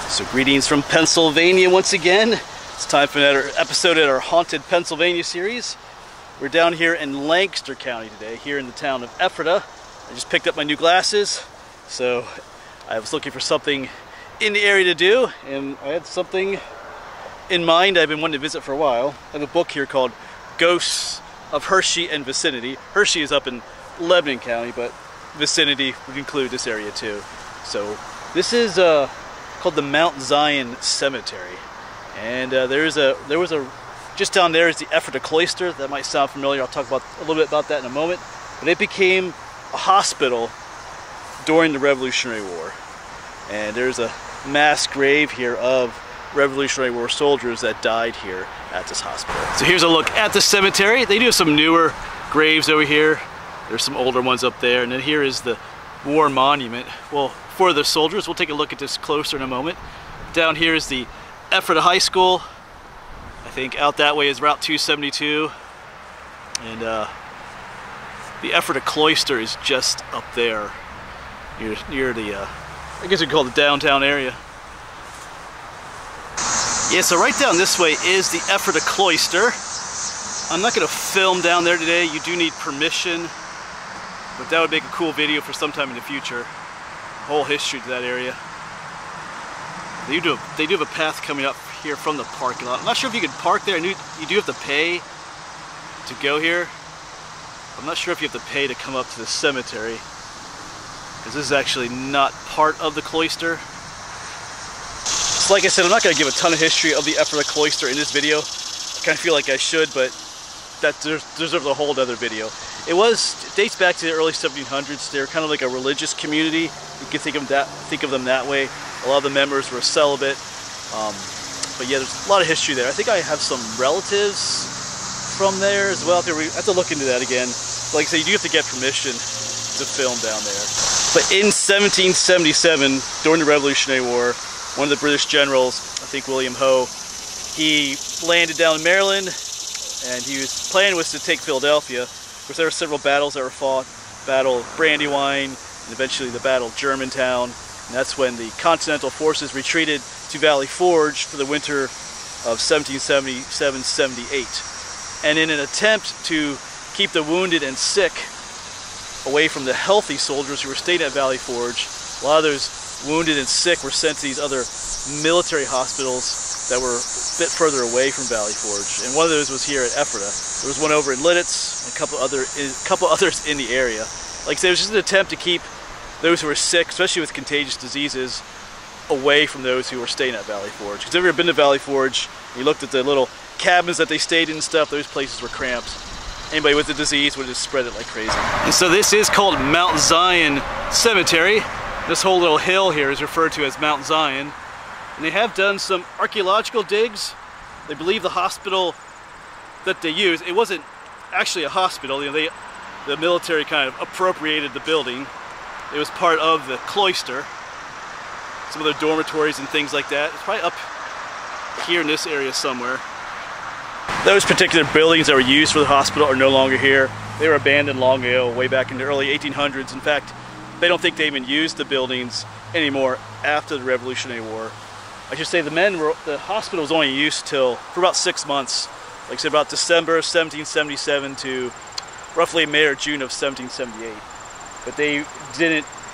So greetings from Pennsylvania once again. It's time for another episode in our Haunted Pennsylvania series. We're down here in Lancaster County today, here in the town of Ephrata. I just picked up my new glasses, so I was looking for something in the area to do, and I had something in mind I've been wanting to visit for a while. I have a book here called Ghosts of Hershey and Vicinity. Hershey is up in Lebanon County, but vicinity would include this area too. So this is called the Mount Zion Cemetery, and just down there is the Ephrata Cloister. That might sound familiar. I'll talk about a little bit about that in a moment. But it became a hospital during the Revolutionary War, and there's a mass grave here of Revolutionary War soldiers that died here at this hospital. So here's a look at the cemetery. They do have some newer graves over here. There's some older ones up there, and then here is the war monument. Well, for the soldiers, we'll take a look at this closer in a moment. Down here is the Ephrata High School. I think out that way is Route 272, and the Ephrata Cloister is just up there near the I guess we call it the downtown area. Yeah, so right down this way is the Ephrata Cloister. I'm not going to film down there today. You do need permission, but that would make a cool video for sometime in the future. Whole history to that area. They do have a path coming up here from the parking lot. I'm not sure if you can park there. I knew you do have to pay to go here. I'm not sure if you have to pay to come up to the cemetery, because this is actually not part of the cloister. So like I said, I'm not going to give a ton of history of the Ephrata Cloister in this video. I kind of feel like I should, but that deserves a whole other video. It dates back to the early 1700s. They're kind of like a religious community. You can think of them that way. A lot of the members were celibate. But yeah, there's a lot of history there. I think I have some relatives from there as well. I have to look into that again. But like I said, you do have to get permission to film down there. But in 1777, during the Revolutionary War, one of the British generals, I think William Hoe, he landed down in Maryland, and his plan was to take Philadelphia. Of course, there were several battles that were fought. Battle of Brandywine, and eventually the Battle of Germantown. And that's when the Continental forces retreated to Valley Forge for the winter of 1777-78. And in an attempt to keep the wounded and sick away from the healthy soldiers who were staying at Valley Forge, a lot of those wounded and sick were sent to these other military hospitals that were a bit further away from Valley Forge. And one of those was here at Ephrata. There was one over in Lidditz, and a couple others in the area. Like I said, it was just an attempt to keep those who were sick, especially with contagious diseases, away from those who were staying at Valley Forge. Because if you've ever been to Valley Forge, and you looked at the little cabins that they stayed in and stuff, those places were cramped. Anybody with the disease would have spread it like crazy. And so this is called Mount Zion Cemetery. This whole little hill here is referred to as Mount Zion. And they have done some archaeological digs. They believe the hospital that they use, it wasn't actually a hospital. You know, the military kind of appropriated the building. It was part of the cloister. Some of the dormitories and things like that. It's probably up here in this area somewhere. Those particular buildings that were used for the hospital are no longer here. They were abandoned long ago, way back in the early 1800s. In fact, they don't think they even used the buildings anymore after the Revolutionary War. I should say the hospital was only used for about 6 months. Like I said, about December of 1777 to roughly May or June of 1778. But they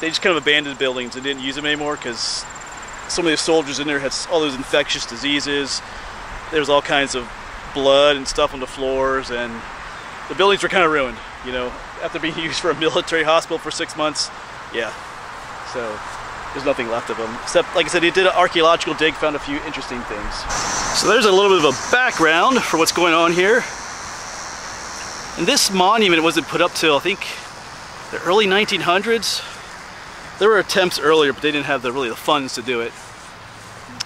just kind of abandoned the buildings and didn't use them anymore because some of the soldiers in there had all those infectious diseases. There was all kinds of blood and stuff on the floors, and the buildings were kind of ruined, you know, after being used for a military hospital for 6 months. Yeah, so there's nothing left of them. Except, like I said, they did an archaeological dig, found a few interesting things. So there's a little bit of a background for what's going on here. And this monument wasn't put up till, I think, the early 1900s. There were attempts earlier, but they didn't have really the funds to do it.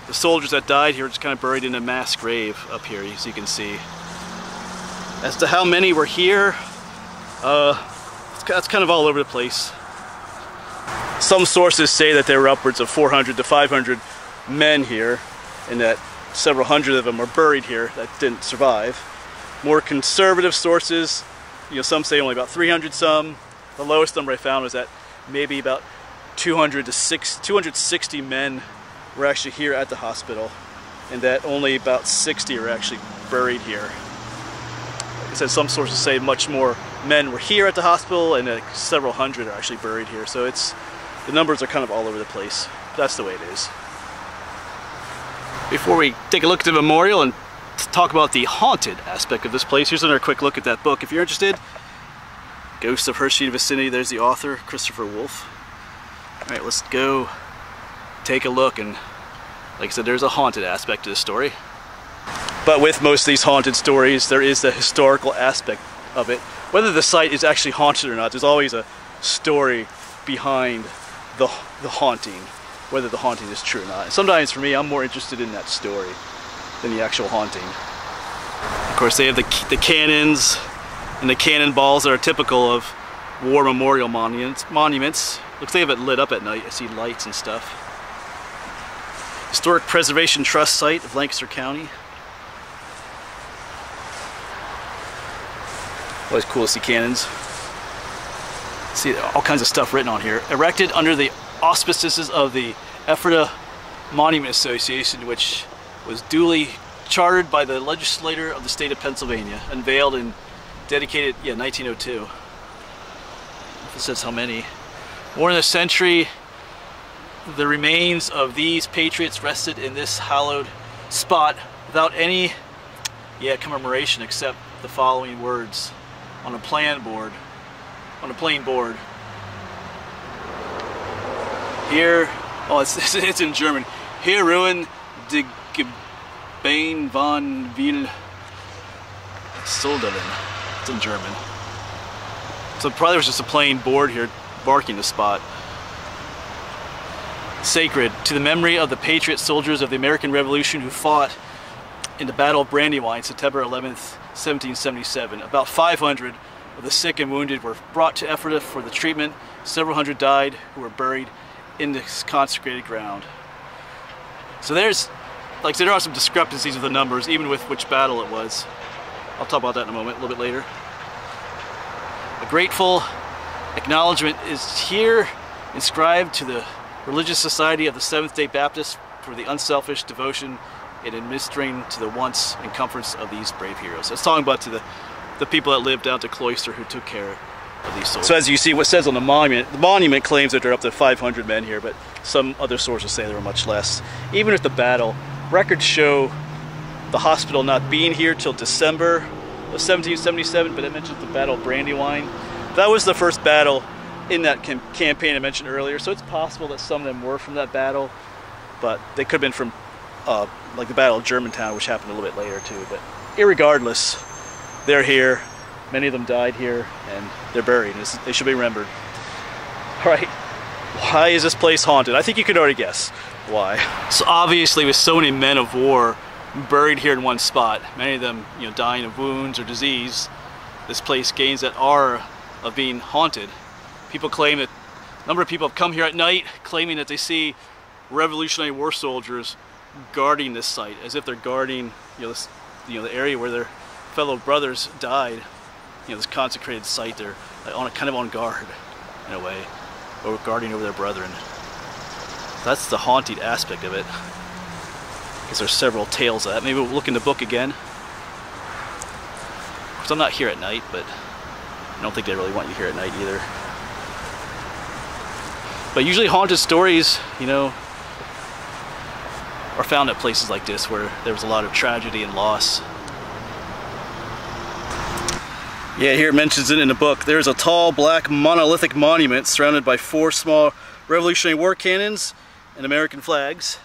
The soldiers that died here are just kind of buried in a mass grave up here, as you can see. As to how many were here, it's kind of all over the place. Some sources say that there were upwards of 400 to 500 men here, and that several hundred of them are buried here that didn't survive. More conservative sources, you know, some say only about 300 some. The lowest number I found was that maybe about 260 men were actually here at the hospital, and that only about 60 are actually buried here. Like I said, some sources say much more men were here at the hospital, and several hundred are actually buried here. So the numbers are kind of all over the place. That's the way it is. Before we take a look at the memorial and talk about the haunted aspect of this place, here's another quick look at that book. If you're interested, Ghosts of Hershey Vicinity, there's the author, Christopher Wolfe. Alright, let's go take a look, and like I said, there's a haunted aspect to the story. But with most of these haunted stories, there is the historical aspect of it. Whether the site is actually haunted or not, there's always a story behind the haunting, whether the haunting is true or not. And sometimes for me, I'm more interested in that story than the actual haunting. Of course, they have the cannons and the cannonballs that are typical of war memorial monuments. Looks like they have it lit up at night. I see lights and stuff. Historic Preservation Trust site of Lancaster County. Always cool to see cannons. See all kinds of stuff written on here. Erected under the auspices of the Ephrata Monument Association, which was duly chartered by the legislature of the state of Pennsylvania, unveiled and dedicated, 1902. It says how many. More than a century, the remains of these patriots rested in this hallowed spot without any commemoration except the following words on a plain board. Here, it's in German. Hier ruhen die Gebeine von Vil Solderen. It's in German. So probably was just a plain board here marking the spot. Sacred to the memory of the patriot soldiers of the American Revolution who fought in the Battle of Brandywine, September 11th, 1777. About 500 of the sick and wounded were brought to Ephrata for the treatment. Several hundred died who were buried in this consecrated ground. So there's, like I said, there are some discrepancies with the numbers, even with which battle it was. I'll talk about that in a moment, a little bit later. A grateful acknowledgement is here inscribed to the Religious Society of the Seventh-day Baptists for the unselfish devotion in administering to the wants and comforts of these brave heroes. It's talking about to the people that lived down to Cloister who took care of these soldiers. So as you see, what says on the monument claims that there are up to 500 men here, but some other sources say there were much less. Even at the battle, records show the hospital not being here till December of 1777, but it mentions the Battle of Brandywine. That was the first battle in that campaign I mentioned earlier, so it's possible that some of them were from that battle, but they could have been from like the Battle of Germantown, which happened a little bit later too. But irregardless, they're here. Many of them died here, and they're buried. They should be remembered. All right, why is this place haunted? I think you could already guess why. So obviously, with so many men of war buried here in one spot, many of them, dying of wounds or disease, this place gains that aura of being haunted. People claim that a number of people have come here at night claiming that they see Revolutionary War soldiers guarding this site, as if they're guarding, the area where their fellow brothers died. This consecrated site. They're like kind of on guard in a way, or guarding over their brethren. That's the haunted aspect of it. Because there's several tales of that. Maybe we'll look in the book again. Because I'm not here at night, but I don't think they really want you here at night either. But usually haunted stories, are found at places like this where there was a lot of tragedy and loss. Yeah, here it mentions it in the book. There's a tall black monolithic monument surrounded by 4 small Revolutionary War cannons and American flags.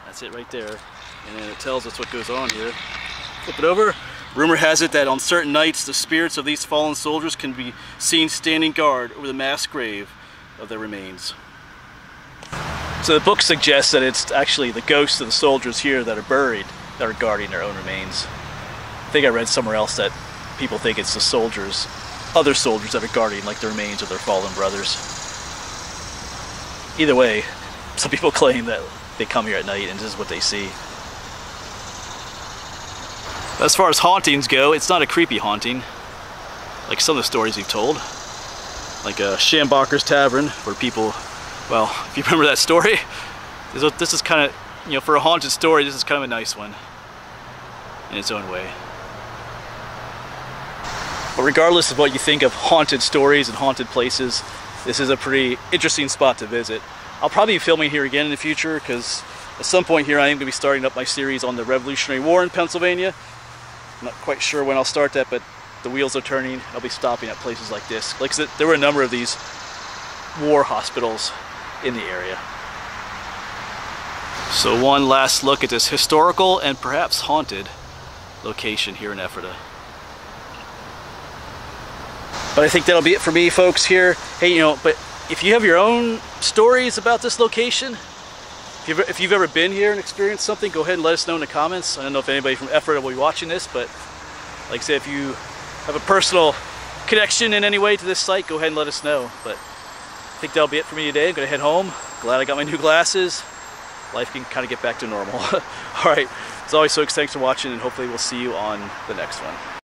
That's it right there. And then it tells us what goes on here. Flip it over. Rumor has it that on certain nights the spirits of these fallen soldiers can be seen standing guard over the mass grave of their remains. So the book suggests that it's actually the ghosts of the soldiers here that are buried that are guarding their own remains. I think I read somewhere else that people think it's the soldiers, other soldiers that are guarding like the remains of their fallen brothers. Either way, some people claim that they come here at night and this is what they see. As far as hauntings go, it's not a creepy haunting like some of the stories we've told. Like Schambachers Tavern, where people, well, if you remember that story, This is kind of, you know, for a haunted story, this is kind of a nice one in its own way. But regardless of what you think of haunted stories and haunted places, this is a pretty interesting spot to visit. I'll probably be filming here again in the future, because at some point here I am going to be starting up my series on the Revolutionary War in Pennsylvania. I'm not quite sure when I'll start that, but the wheels are turning. I'll be stopping at places like this. Like I said, there were a number of these war hospitals in the area. So one last look at this historical and perhaps haunted location here in Ephrata. But I think that'll be it for me, folks, here. Hey, you know, but if you have your own stories about this location, if you've ever been here and experienced something, go ahead and let us know in the comments. I don't know if anybody from Ephrata will be watching this, but like I said, if you have a personal connection in any way to this site, go ahead and let us know. But I think that'll be it for me today. I'm going to head home. Glad I got my new glasses. Life can kind of get back to normal. All right, as always, folks, thanks for watching, and hopefully we'll see you on the next one.